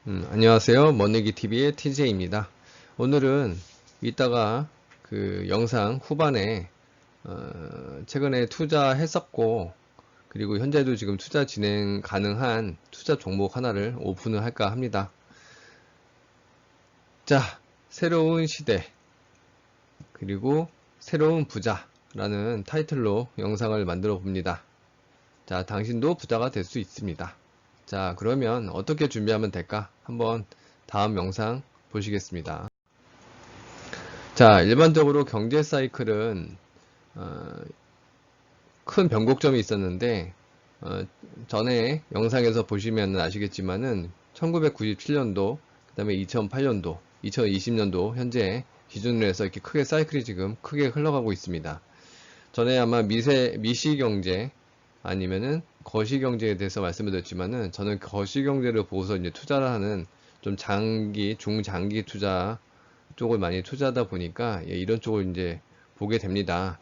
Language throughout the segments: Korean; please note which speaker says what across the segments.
Speaker 1: 안녕하세요. 머니기TV의 TJ입니다. 오늘은 이따가 그 영상 후반에 최근에 투자했었고 그리고 현재도 지금 투자 진행 가능한 투자 종목 하나를 오픈을 할까 합니다. 자, 새로운 시대 그리고 새로운 부자라는 타이틀로 영상을 만들어 봅니다. 자, 당신도 부자가 될 수 있습니다. 자, 그러면 어떻게 준비하면 될까? 한번 다음 영상 보시겠습니다. 자, 일반적으로 경제 사이클은 어, 큰 변곡점이 있었는데 전에 영상에서 보시면 아시겠지만은 1997년도, 그 다음에 2008년도, 2020년도 현재 기준으로 해서 이렇게 크게 사이클이 지금 크게 흘러가고 있습니다. 전에 아마 미시경제 아니면은 거시경제에 대해서 말씀을 드렸지만은 저는 거시경제를 보고서 이제 투자를 하는 좀 중장기 투자 쪽을 많이 투자하다 보니까 이런 쪽을 이제 보게 됩니다.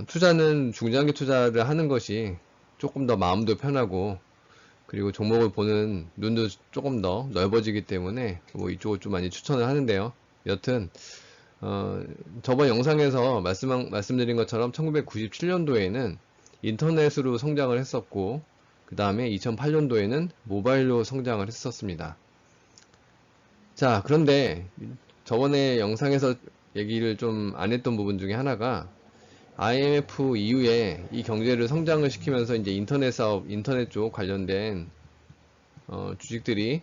Speaker 1: 투자는 중장기 투자를 하는 것이 조금 더 마음도 편하고 그리고 종목을 보는 눈도 조금 더 넓어지기 때문에 뭐 이쪽을 좀 많이 추천을 하는데요. 여튼 저번 영상에서 말씀드린 것처럼 1997년도에는 인터넷으로 성장을 했었고 그 다음에 2008년도에는 모바일로 성장을 했었습니다. 자, 그런데 저번에 영상에서 얘기를 좀 안 했던 부분 중에 하나가 IMF 이후에 이 경제를 성장을 시키면서 이제 인터넷 사업, 인터넷 쪽 관련된 주식들이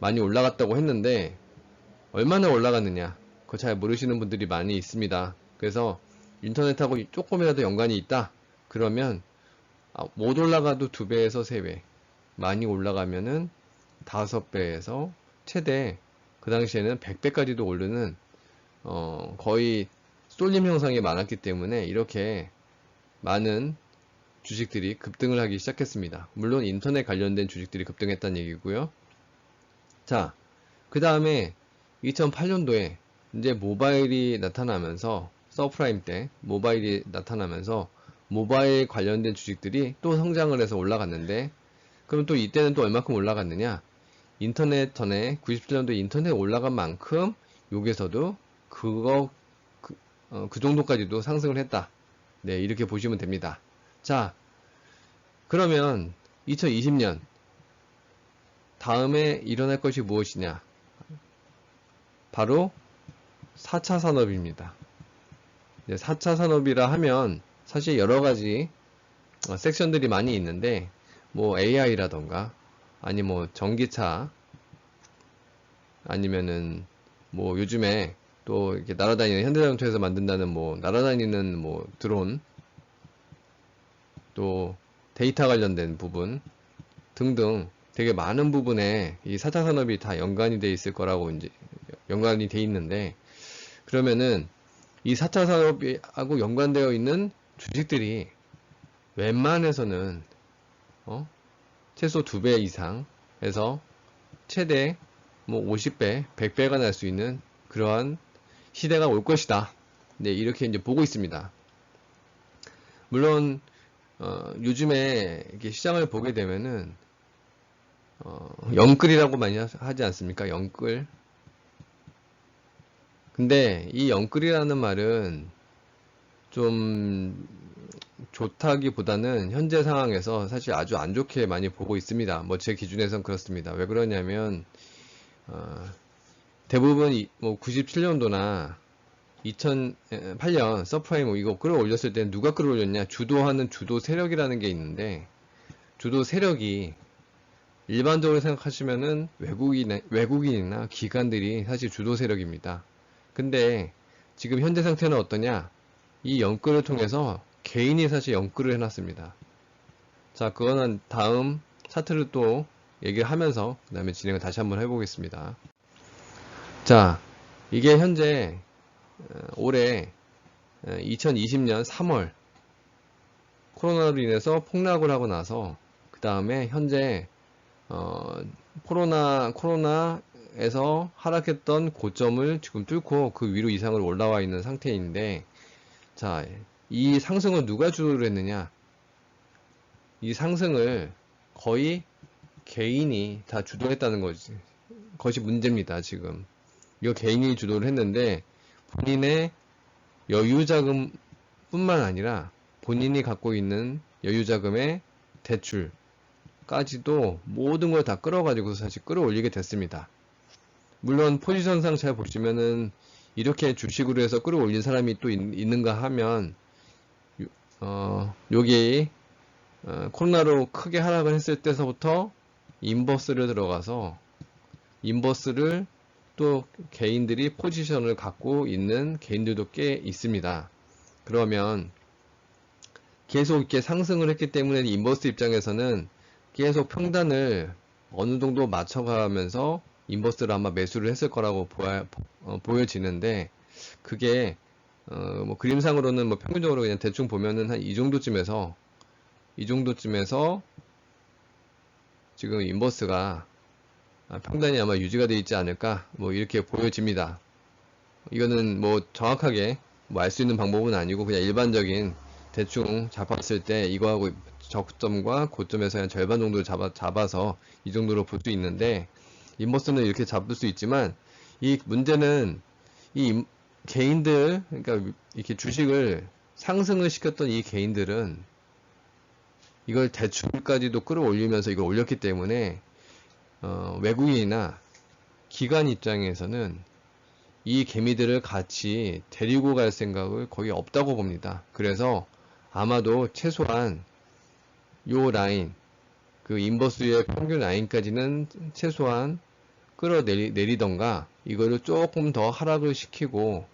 Speaker 1: 많이 올라갔다고 했는데 얼마나 올라갔느냐? 그거 잘 모르시는 분들이 많이 있습니다. 그래서 인터넷하고 조금이라도 연관이 있다? 그러면 못 올라가도 2배에서 3배, 많이 올라가면은 5배에서 최대 그 당시에는 100배까지도 오르는 거의 쏠림 현상이 많았기 때문에 이렇게 많은 주식들이 급등을 하기 시작했습니다. 물론 인터넷 관련된 주식들이 급등했다는 얘기고요. 자, 그 다음에 2008년도에 이제 모바일이 나타나면서 서프라임 때 모바일이 나타나면서 모바일 관련된 주식들이 또 성장을 해서 올라갔는데 그럼 또 이때는 또 얼마큼 올라갔느냐? 인터넷 전에 97년도 인터넷 올라간 만큼 여기서도 그거 그 정도까지도 상승을 했다. 네, 이렇게 보시면 됩니다. 자, 그러면 2020년 다음에 일어날 것이 무엇이냐? 바로 4차 산업입니다. 4차 산업이라 하면 사실 여러 가지 섹션들이 많이 있는데 뭐 AI라던가 아니 뭐 전기차 아니면은 뭐 요즘에 또 이렇게 날아다니는 현대자동차에서 만든다는 뭐 날아다니는 뭐 드론 또 데이터 관련된 부분 등등 되게 많은 부분에 이 4차 산업이 다 연관이 돼 있을 거라고 이제 연관이 돼 있는데 그러면은 이 4차 산업하고 연관되어 있는 주식들이 웬만해서는 최소 2배 이상에서 최대 뭐 50배, 100배가 날 수 있는 그러한 시대가 올 것이다. 네, 이렇게 이제 보고 있습니다. 요즘에 이렇게 시장을 보게 되면은 영끌이라고 많이 하지 않습니까? 영끌. 근데 이 영끌이라는 말은 좀 좋다기보다는 현재 상황에서 사실 아주 안 좋게 많이 보고 있습니다. 뭐 제 기준에선 그렇습니다. 왜 그러냐면 대부분 뭐 97년도나 2008년 서프라임 이거 끌어올렸을 때 누가 끌어올렸냐? 주도하는 주도 세력이라는 게 있는데 주도 세력이 일반적으로 생각하시면은 외국인이나 기관들이 사실 주도 세력입니다. 근데 지금 현재 상태는 어떠냐? 이 연끌을 통해서 개인이 사실 연끌을 해놨습니다. 자, 그거는 다음 차트를 또 얘기를 하면서 그 다음에 진행을 다시 한번 해보겠습니다. 자, 이게 현재 올해 2020년 3월 코로나로 인해서 폭락을 하고 나서 그 다음에 현재 코로나에서 하락했던 고점을 지금 뚫고 그 위로 이상으로 올라와 있는 상태인데 자, 이 상승을 누가 주도를 했느냐? 이 상승을 거의 개인이 다 주도했다는 것이 문제입니다, 지금. 이거 개인이 주도를 했는데, 본인의 여유자금 뿐만 아니라, 본인이 갖고 있는 여유자금의 대출까지도 모든 걸 다 끌어가지고 사실 끌어올리게 됐습니다. 물론 포지션상 잘 보시면은 이렇게 주식으로 해서 끌어올린 사람이 또 있는가 하면 여기 코로나로 크게 하락을 했을 때서부터 인버스를 들어가서 인버스를 또 개인들이 포지션을 갖고 있는 개인들도 꽤 있습니다. 그러면 계속 이렇게 상승을 했기 때문에 인버스 입장에서는 계속 평단을 어느 정도 맞춰가면서 인버스를 아마 매수를 했을 거라고 보여지는데, 그게 뭐 그림상으로는 뭐 평균적으로 그냥 대충 보면은 한 이 정도쯤에서 지금 인버스가 평단이 아마 유지가 되어 있지 않을까 뭐 이렇게 보여집니다. 이거는 뭐 정확하게 뭐 알 수 있는 방법은 아니고 그냥 일반적인 대충 잡았을 때 이거하고 저점과 고점에서 한 절반 정도를 잡아서 이 정도로 볼 수 있는데, 인버스는 이렇게 잡을 수 있지만 이 문제는 이 개인들, 그러니까 이렇게 주식을 상승을 시켰던 이 개인들은 이걸 대출까지도 끌어올리면서 이걸 올렸기 때문에 외국인이나 기관 입장에서는 이 개미들을 같이 데리고 갈 생각을 거의 없다고 봅니다. 그래서 아마도 최소한 요 라인, 그 인버스의 평균 라인까지는 최소한 끌어내리던가 이거를 조금 더 하락을 시키고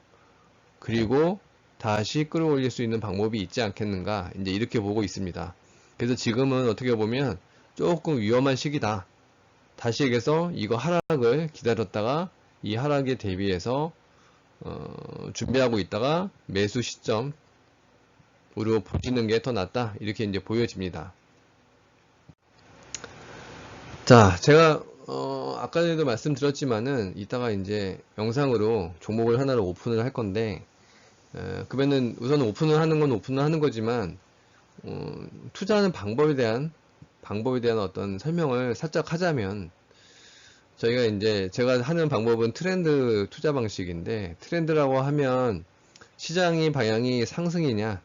Speaker 1: 그리고 다시 끌어올릴 수 있는 방법이 있지 않겠는가, 이제 이렇게 보고 있습니다. 그래서 지금은 어떻게 보면 조금 위험한 시기다. 다시 얘기해서 이거 하락을 기다렸다가 이 하락에 대비해서 준비하고 있다가 매수 시점으로 보시는 게 더 낫다, 이렇게 이제 보여집니다. 자, 제가 아까 전에도 말씀드렸지만은 이따가 이제 영상으로 종목을 하나를 오픈을 할 건데, 그러면은 우선 오픈을 하는 거지만 투자하는 방법에 대한 어떤 설명을 살짝 하자면, 저희가 이제 제가 하는 방법은 트렌드 투자 방식인데, 트렌드라고 하면 시장의 방향이 상승이냐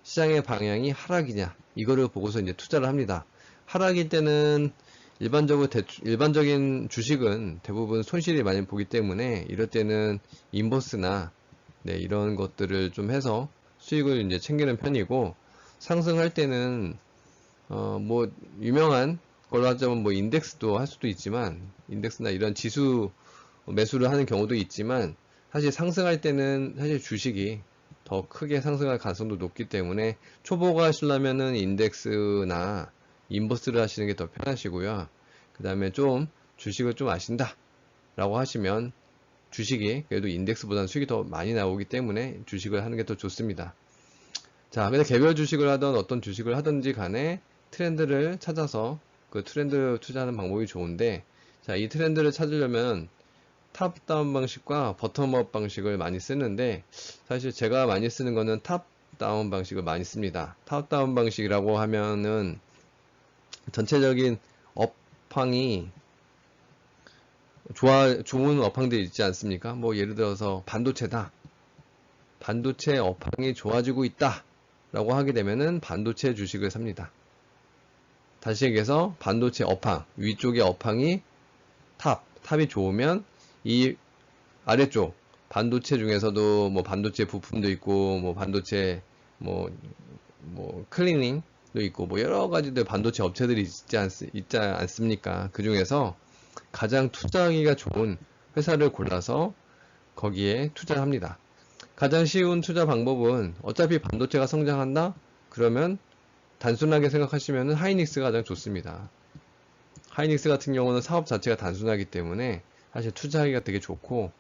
Speaker 1: 시장의 방향이 하락이냐 이거를 보고서 이제 투자를 합니다. 하락일 때는 일반적인 주식은 대부분 손실이 많이 보기 때문에 이럴 때는 인버스나 이런 것들을 좀 해서 수익을 이제 챙기는 편이고, 상승할 때는 뭐 유명한 걸로 하자면 뭐 인덱스도 할 수도 있지만, 인덱스나 이런 지수 매수를 하는 경우도 있지만, 사실 상승할 때는 사실 주식이 더 크게 상승할 가능성도 높기 때문에 초보가 하시려면은 인덱스나 인버스를 하시는 게 더 편하시고요. 그 다음에 좀 주식을 좀 아신다 라고 하시면 주식이 그래도 인덱스보다는 수익이 더 많이 나오기 때문에 주식을 하는 게 더 좋습니다. 자, 근데 개별 주식을 하던 어떤 주식을 하든지 간에 트렌드를 찾아서 그 트렌드 투자하는 방법이 좋은데, 자, 이 트렌드를 찾으려면 탑다운 방식과 버텀업 방식을 많이 쓰는데, 사실 제가 많이 쓰는 거는 탑다운 방식을 많이 씁니다. 탑다운 방식이라고 하면은 전체적인 업황이 좋은 업황들이 있지 않습니까? 뭐 예를 들어서 반도체다. 반도체 업황이 좋아지고 있다 라고 하게 되면은 반도체 주식을 삽니다. 다시 얘기해서 반도체 업황, 위쪽의 업황이 탑이 좋으면 이 아래쪽 반도체 중에서도 뭐 반도체 부품도 있고 뭐 반도체 뭐 클리닝도 있고 뭐 여러 가지들 반도체 업체들이 있지 않습니까? 그 중에서 가장 투자하기가 좋은 회사를 골라서 거기에 투자를 합니다. 가장 쉬운 투자 방법은 어차피 반도체가 성장한다? 그러면 단순하게 생각하시면 하이닉스가 가장 좋습니다. 하이닉스 같은 경우는 사업 자체가 단순하기 때문에 사실 투자하기가 되게 좋고,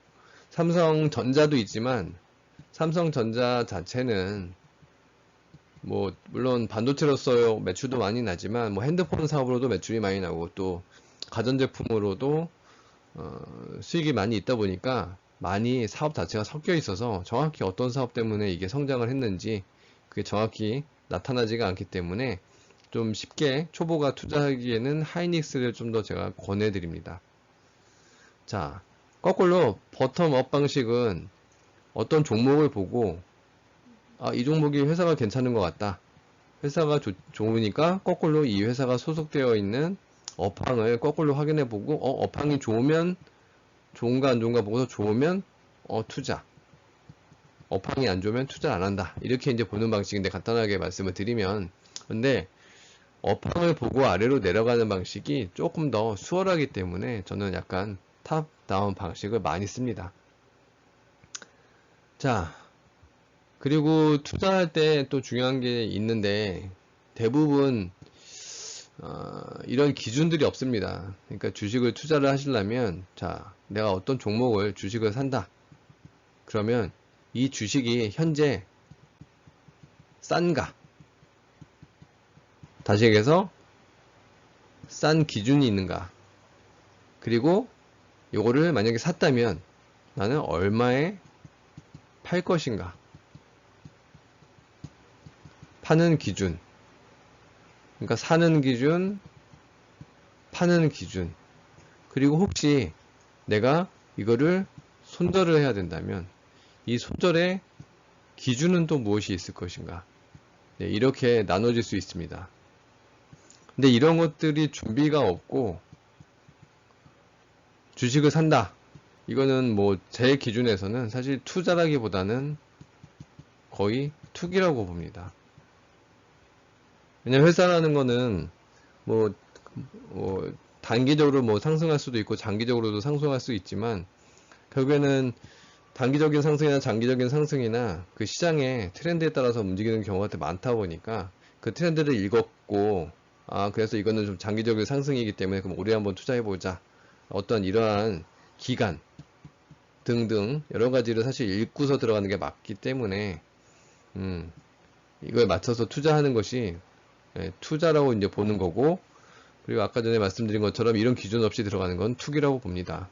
Speaker 1: 삼성전자도 있지만 삼성전자 자체는 뭐 물론 반도체로서 매출도 많이 나지만 뭐 핸드폰 사업으로도 매출이 많이 나고 또 가전제품으로도 수익이 많이 있다 보니까 많이 사업 자체가 섞여 있어서 정확히 어떤 사업 때문에 이게 성장을 했는지 그게 정확히 나타나지가 않기 때문에 좀 쉽게 초보가 투자하기에는 하이닉스를 좀 더 제가 권해드립니다. 자, 거꾸로 버텀업 방식은 어떤 종목을 보고 이 종목이 회사가 괜찮은 것 같다. 회사가 좋으니까 거꾸로 이 회사가 소속되어 있는 업황을 거꾸로 확인해 보고 업황이 좋으면 좋은가 안 좋은가 보고서 좋으면 투자, 업황이 안 좋으면 투자 안 한다. 이렇게 이제 보는 방식인데 간단하게 말씀을 드리면, 근데 업황을 보고 아래로 내려가는 방식이 조금 더 수월하기 때문에 저는 약간 탑다운 방식을 많이 씁니다. 자, 그리고 투자할 때 또 중요한 게 있는데 대부분 이런 기준들이 없습니다. 그러니까 주식을 투자를 하시려면, 자, 내가 어떤 종목을 주식을 산다. 그러면 이 주식이 현재 싼가? 다시 얘기해서 싼 기준이 있는가? 그리고 요거를 만약에 샀다면 나는 얼마에 팔 것인가? 파는 기준. 그러니까 사는 기준, 파는 기준. 그리고 혹시 내가 이거를 손절을 해야 된다면 이 손절의 기준은 또 무엇이 있을 것인가? 네, 이렇게 나눠질 수 있습니다. 근데 이런 것들이 준비가 없고 주식을 산다. 이거는 뭐 제 기준에서는 사실 투자라기보다는 거의 투기라고 봅니다. 왜냐면 회사라는 거는 뭐 단기적으로 뭐 상승할 수도 있고 장기적으로도 상승할 수 있지만 결국에는 단기적인 상승이나 장기적인 상승이나 그 시장의 트렌드에 따라서 움직이는 경우가 되게 많다 보니까 그 트렌드를 읽었고 그래서 이거는 좀 장기적인 상승이기 때문에 그럼 올해 한번 투자해보자. 어떤 이러한 기간 등등 여러 가지를 사실 읽고서 들어가는 게 맞기 때문에 이거에 맞춰서 투자하는 것이 투자라고 이제 보는 거고, 그리고 아까 전에 말씀드린 것처럼 이런 기준 없이 들어가는 건 투기라고 봅니다.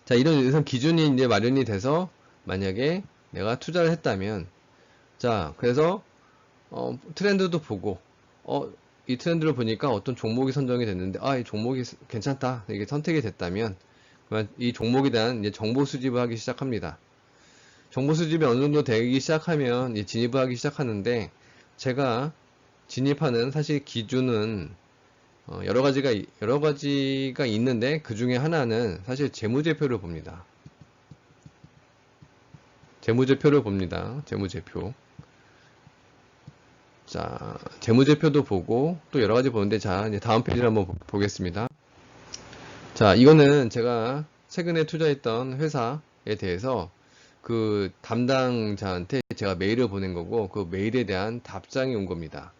Speaker 1: 자, 이런 기준이 이제 마련이 돼서 만약에 내가 투자를 했다면, 자, 그래서 트렌드도 보고 이 트렌드를 보니까 어떤 종목이 선정이 됐는데 이 종목이 괜찮다, 이게 선택이 됐다면 그러면 이 종목에 대한 이제 정보 수집을 하기 시작합니다. 정보 수집이 어느 정도 되기 시작하면 이제 진입을 하기 시작하는데, 제가 진입하는 사실 기준은 여러 가지가 있는데 그 중에 하나는 사실 재무제표를 봅니다. 재무제표를 봅니다. 재무제표. 자, 재무제표도 보고 또 여러 가지 보는데, 자, 이제 다음 페이지를 한번 보겠습니다. 자, 이거는 제가 최근에 투자했던 회사에 대해서 그 담당자한테 제가 메일을 보낸 거고, 그 메일에 대한 답장이 온 겁니다.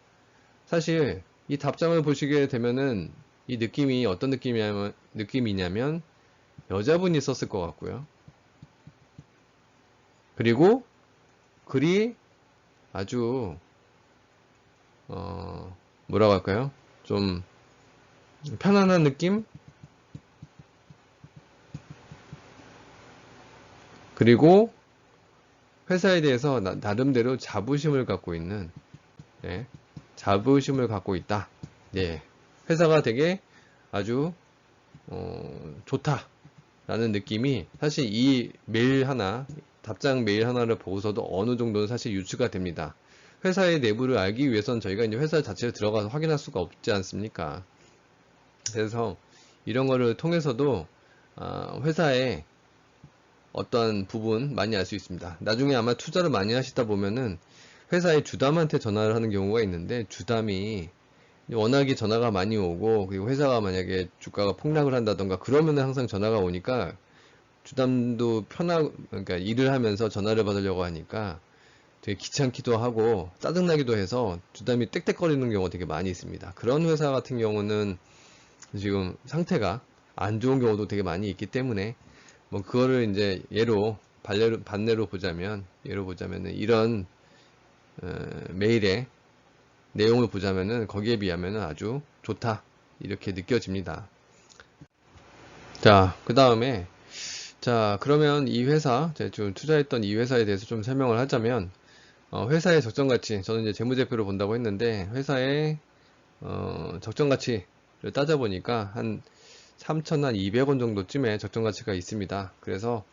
Speaker 1: 사실 이 답장을 보시게 되면은 이 느낌이 어떤 느낌이냐면 여자분이 썼을 것 같고요. 그리고 글이 아주 뭐라고 할까요? 좀 편안한 느낌? 그리고 회사에 대해서 나름대로 자부심을 갖고 있는, 자부심을 갖고 있다. 예. 회사가 되게 아주 좋다라는 느낌이 사실 이 메일 하나, 답장 메일 하나를 보고서도 어느 정도는 사실 유추가 됩니다. 회사의 내부를 알기 위해서는 저희가 이제 회사 자체를 들어가서 확인할 수가 없지 않습니까? 그래서 이런 거를 통해서도 회사의 어떤 부분 많이 알 수 있습니다. 나중에 아마 투자를 많이 하시다 보면은 회사의 주담한테 전화를 하는 경우가 있는데, 주담이 워낙에 전화가 많이 오고, 그리고 회사가 만약에 주가가 폭락을 한다던가 그러면은 항상 전화가 오니까 주담도 그러니까 일을 하면서 전화를 받으려고 하니까 되게 귀찮기도 하고 짜증나기도 해서 주담이 땡땡거리는 경우가 되게 많이 있습니다. 그런 회사 같은 경우는 지금 상태가 안 좋은 경우도 되게 많이 있기 때문에 뭐 그거를 이제 반대로 보자면 이런 메일의 내용을 보자면은 거기에 비하면은 아주 좋다, 이렇게 느껴집니다. 자, 그 다음에 그러면 이 회사, 제가 좀 투자했던 이 회사에 대해서 좀 설명을 하자면, 회사의 적정 가치, 저는 이제 재무제표를 본다고 했는데 회사의 적정 가치를 따져보니까 한 3,200원 정도쯤에 적정 가치가 있습니다. 그래서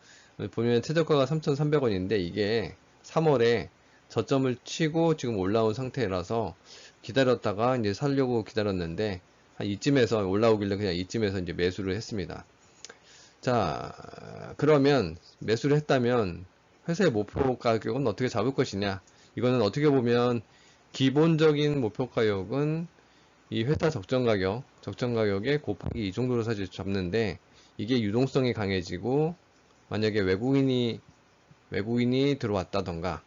Speaker 1: 보면 최저가가 3,300원인데 이게 3월에 저점을 치고 지금 올라온 상태라서 기다렸다가 이제 살려고 기다렸는데 한 이쯤에서 올라오길래 그냥 이쯤에서 이제 매수를 했습니다. 자, 그러면 매수를 했다면 회사의 목표 가격은 어떻게 잡을 것이냐? 이거는 어떻게 보면 기본적인 목표 가격은 이 회사 적정 가격에 곱하기 이 정도로 사실 잡는데 이게 유동성이 강해지고 만약에 외국인이 들어왔다던가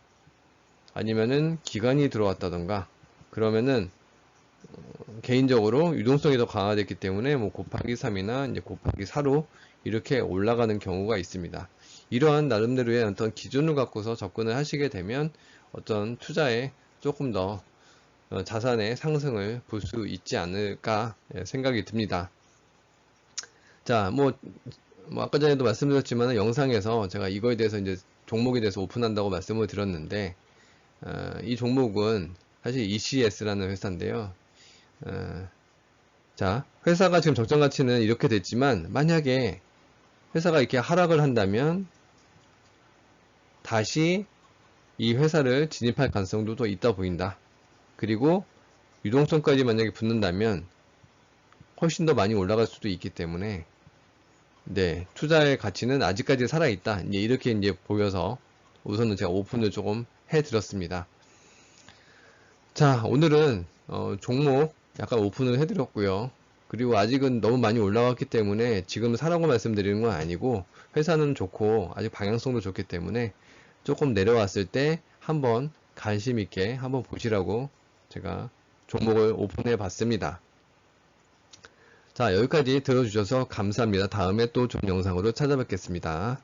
Speaker 1: 아니면은 기관이 들어왔다던가 그러면은 개인적으로 유동성이 더 강화됐기 때문에 뭐 곱하기 3이나 이제 곱하기 4로 이렇게 올라가는 경우가 있습니다. 이러한 나름대로의 어떤 기준을 갖고서 접근을 하시게 되면 어떤 투자에 조금 더 자산의 상승을 볼 수 있지 않을까 생각이 듭니다. 자, 뭐 아까 전에도 말씀드렸지만 영상에서 제가 이거에 대해서 이제 종목에 대해서 오픈한다고 말씀을 드렸는데 이 종목은 사실 ECS라는 회사인데요. 자, 회사가 지금 적정 가치는 이렇게 됐지만 만약에 회사가 이렇게 하락을 한다면 다시 이 회사를 진입할 가능성도 더 있다 보인다. 그리고 유동성까지 만약에 붙는다면 훨씬 더 많이 올라갈 수도 있기 때문에 네, 투자의 가치는 아직까지 살아있다. 이제 이렇게 이제 보여서 우선은 제가 오픈을 조금 해드렸습니다. 자, 오늘은 종목 약간 오픈을 해드렸고요. 그리고 아직은 너무 많이 올라왔기 때문에 지금 사라고 말씀드리는 건 아니고 회사는 좋고 아직 방향성도 좋기 때문에 조금 내려왔을 때 한번 관심 있게 한번 보시라고 제가 종목을 오픈해 봤습니다. 자, 여기까지 들어주셔서 감사합니다. 다음에 또 좋은 영상으로 찾아뵙겠습니다.